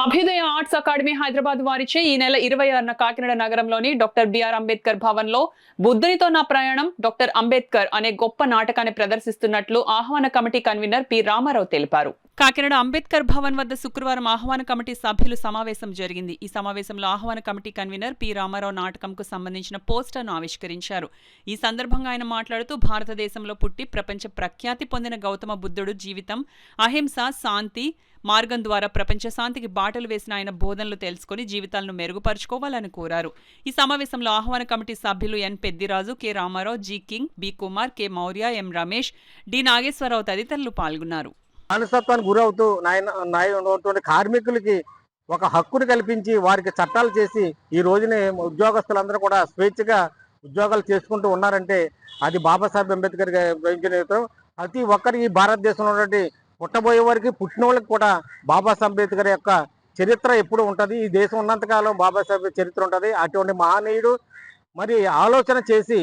అభ్యుదయ arts academy Hyderabad వారిచే ఈ నెల 26న కాకినాడ నగరంలోని డాక్టర్ బిఆర్ అంబేద్కర్ భవన్ లో బుద్ధునితో నా ప్రయాణం డాక్టర్ అంబేద్కర్ అనే గొప్ప నాటకాన్ని ప్రదర్శిస్తున్నట్లు ఆహ్వాన కమిటీ కన్వీనర్ పి రామారావు తెలిపారు. కాకినాడ అంబేద్కర్ భవన్ వద్ద శుక్రవారం ఆహ్వాన కమిటీ సభ్యుల సమావేశం జరిగింది. ఈ సమావేశంలో ఆహ్వాన కమిటీ కన్వీనర్ పి రామారావు నాటకంకు సంబంధించిన పోస్టర్ను ఆవిష్కరించారు. ఈ సందర్భంగా ఆయన మాట్లాడుతూ భారతదేశంలో పుట్టి ప్రపంచ ప్రఖ్యాతి పొందిన గౌతమ బుద్ధుడు జీవితం అహింస, శాంతి మార్గం ద్వారా ప్రపంచ శాంతికి బాటలు వేసిన ఆయన బోధనలు తెలుసుకుని జీవితాలను మెరుగుపరుచుకోవాలని కోరారు. ఈ సమావేశంలో ఆహ్వాన కమిటీ సభ్యులు N Peddiraju, K Ramarao, G King, B Kumar, K Maurya, M Ramesh, D Nageswararao తదితరులు పాల్గొన్నారు. బానిసత్వానికి గురవుతూ ఉన్నటువంటి కార్మికులకి ఒక హక్కును కల్పించి వారికి చట్టాలు చేసి ఈ రోజుని ఉద్యోగస్తులందరూ కూడా స్వేచ్ఛగా ఉద్యోగాలు చేసుకుంటూ ఉన్నారంటే అది బాబాసాహెబ్ అంబేద్కర్ వహించిన నేతృత్వం. ప్రతి ఒక్కరికి భారతదేశంలో ఉన్నటువంటి పుట్టబోయే వారికి పుట్టిన వాళ్ళకి కూడా బాబాసాహెబ్ అంబేద్కర్ యొక్క చరిత్ర ఎప్పుడు ఉంటుంది. ఈ దేశం ఉన్నంతకాలం బాబాసాహెబ్ చరిత్ర ఉంటుంది. అటువంటి మహనీయుడు మరి ఆలోచన చేసి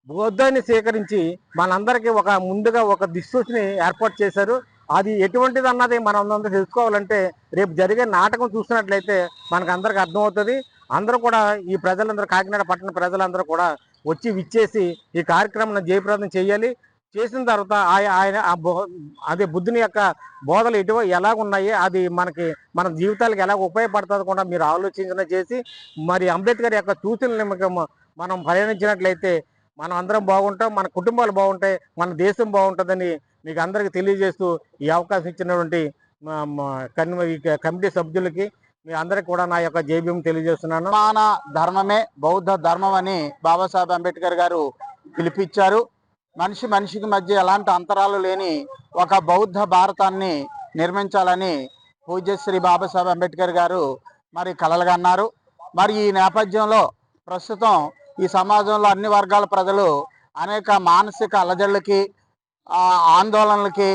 బౌద్ధాన్ని స్వీకరించి మనందరికీ ముందుగా ఒక దిక్సూచిని ఏర్పాటు చేశారు. అది ఎటువంటిది అన్నది మనం అందరూ తెలుసుకోవాలంటే రేపు జరిగే నాటకం చూసినట్లయితే మనకు అందరికి అర్థమవుతుంది. అందరూ కూడా ఈ ప్రజలందరూ, కాకినాడ పట్టణ ప్రజలందరూ కూడా వచ్చి విచ్చేసి ఈ కార్యక్రమాన్ని జయప్రదం చేయాలి. చేసిన తర్వాత ఆయన అదే బుద్ధుని యొక్క బోధలు ఎలాగున్నాయి, అది మన జీవితాలకు ఎలా ఉపయోగపడుతుంది కూడా మీరు ఆలోచించిన చేసి మరి అంబేద్కర్ యొక్క సూచనలు మనం పరిగణించినట్లయితే మనం అందరం బాగుంటాం, మన కుటుంబాలు బాగుంటాయి, మన దేశం బాగుంటుందని మీకు అందరికీ తెలియజేస్తూ ఈ అవకాశం ఇచ్చినటువంటి కమిటీ సభ్యులకి మీ అందరికి కూడా నా యొక్క జైభీం తెలియజేస్తున్నాను. సమాన ధర్మమే బౌద్ధ ధర్మం అని బాబాసాహెబ్ అంబేద్కర్ గారు పిలిపించారు. మనిషి మనిషికి మధ్య ఎలాంటి అంతరాలు లేని ఒక బౌద్ధ భారతాన్ని నిర్మించాలని పూజ్యశ్రీ బాబాసాహెబ్ అంబేద్కర్ గారు మరి కలలుగన్నారు. మరి ఈ నేపథ్యంలో ప్రస్తుతం ఈ సమాజంలో అన్ని వర్గాల ప్రజలు అనేక మానసిక అలజడులకి, ఆందోళనలకి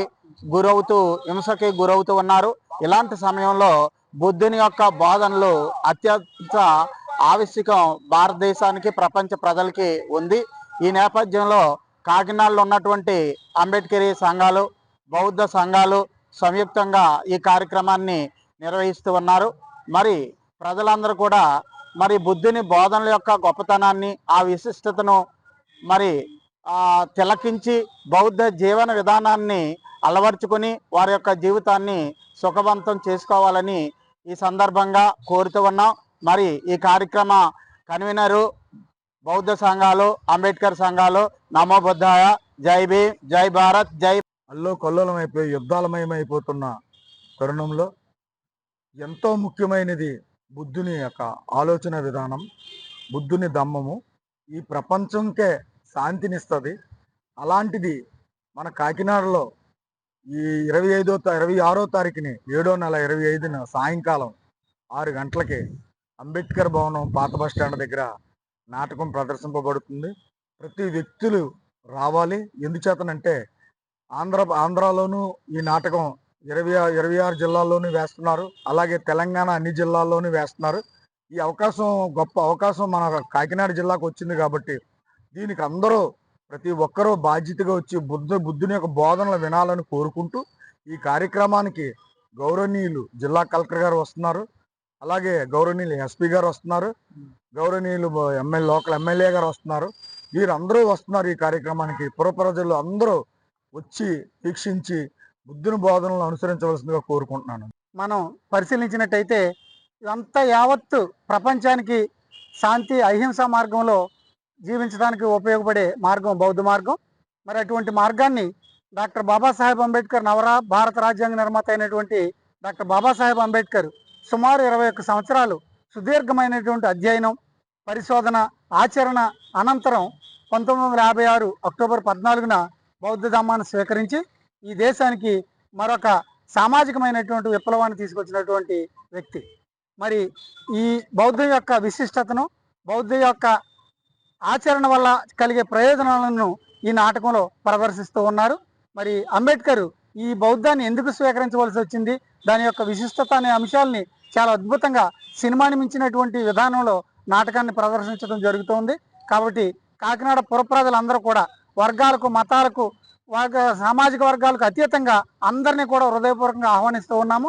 గురవుతూ, హింసకి గురవుతూ ఉన్నారు. ఇలాంటి సమయంలో బుద్ధుని యొక్క బోధనలు అత్యంత ఆవశ్యకం భారతదేశానికి, ప్రపంచ ప్రజలకి ఉంది. ఈ నేపథ్యంలో కాకినాడలో ఉన్నటువంటి అంబేద్కరీ సంఘాలు, బౌద్ధ సంఘాలు సంయుక్తంగా ఈ కార్యక్రమాన్ని నిర్వహిస్తూ ఉన్నారు. మరి ప్రజలందరూ కూడా మరి బుద్ధుని బోధనల యొక్క గొప్పతనాన్ని, ఆ విశిష్టతను మరి తిలకించి బౌద్ధ జీవన విధానాన్ని అలవర్చుకొని వారి యొక్క జీవితాన్ని సుఖవంతం చేసుకోవాలని ఈ సందర్భంగా కోరుతూ ఉన్నాం. మరి ఈ కార్యక్రమ కన్వీనరు బౌద్ధ సంఘాలు, అంబేద్కర్ సంఘాలు నమో బుద్ధాయ, జై భీమ్, జై భారత్, జై. అల్లోకొల్లోలమైపోయి యుద్ధాలమయమైపోతున్న తరుణంలో ఎంతో ముఖ్యమైనది బుద్ధుని యొక్క ఆలోచన విధానం, బుద్ధుని ధమ్మము ఈ ప్రపంచంకే శాంతినిస్తుంది. అలాంటిది మన కాకినాడలో ఈ 26వ తారీఖుని 7వ నెల 25న సాయంకాలం 6 గంటలకి అంబేద్కర్ భవనం పాత బస్టాండ్ దగ్గర నాటకం ప్రదర్శింపబడుతుంది. ప్రతి వ్యక్తులు రావాలి. ఎందుచేతనంటే ఆంధ్రాలోనూ ఈ నాటకం 26 జిల్లాల్లోనూ వేస్తున్నారు. అలాగే తెలంగాణ అన్ని జిల్లాల్లోనూ వేస్తున్నారు. ఈ అవకాశం, గొప్ప అవకాశం మన కాకినాడ జిల్లాకు వచ్చింది కాబట్టి దీనికి అందరూ, ప్రతి ఒక్కరూ బాధ్యతగా వచ్చి బుద్ధుని యొక్క బోధనలు వినాలని కోరుకుంటూ ఈ కార్యక్రమానికి గౌరవనీయులు జిల్లా కలెక్టర్ గారు వస్తున్నారు. అలాగే గౌరవనీయులు ఎస్పీ గారు వస్తున్నారు. గౌరవనీయులు లోకల్ ఎమ్మెల్యే గారు వస్తున్నారు. వీరందరూ వస్తున్నారు ఈ కార్యక్రమానికి. పుర ప్రజలు అందరూ వచ్చి వీక్షించి బుద్ధుని బోధనలను అనుసరించవలసిందిగా కోరుకుంటున్నాను. మనం పరిశీలించినట్టయితే ఇదంతా యావత్తు ప్రపంచానికి శాంతి, అహింస మార్గంలో జీవించడానికి ఉపయోగపడే మార్గం బౌద్ధ మార్గం. మరి అటువంటి మార్గాన్ని డాక్టర్ బాబాసాహెబ్ అంబేద్కర్, భారత రాజ్యాంగ నిర్మాత అయినటువంటి డాక్టర్ బాబాసాహెబ్ అంబేద్కర్ సుమారు 21 సంవత్సరాలు సుదీర్ఘమైనటువంటి అధ్యయనం, పరిశోధన, ఆచరణ అనంతరం 1956 అక్టోబర్ 14న బౌద్ధ ధమ్మాన్ని స్వీకరించి ఈ దేశానికి మరొక సామాజికమైనటువంటి విప్లవాన్ని తీసుకొచ్చినటువంటి వ్యక్తి. మరి ఈ బౌద్ధం యొక్క విశిష్టతను, బౌద్ధం యొక్క ఆచరణ వల్ల కలిగే ప్రయోజనాలను ఈ నాటకంలో ప్రదర్శిస్తూ ఉన్నారు. మరి అంబేద్కర్ ఈ బౌద్ధాన్ని ఎందుకు స్వీకరించవలసి వచ్చింది, దాని యొక్క విశిష్టత అనే అంశాలని చాలా అద్భుతంగా సినిమాని మించినటువంటి విధానంలో నాటకాన్ని ప్రదర్శించడం జరుగుతోంది. కాబట్టి కాకినాడ పుర ప్రజలందరూ కూడా వర్గాలకు, మతాలకు, సామాజిక వర్గాలకు అతీతంగా అందరినీ కూడా హృదయపూర్వకంగా ఆహ్వానిస్తూ ఉన్నాము.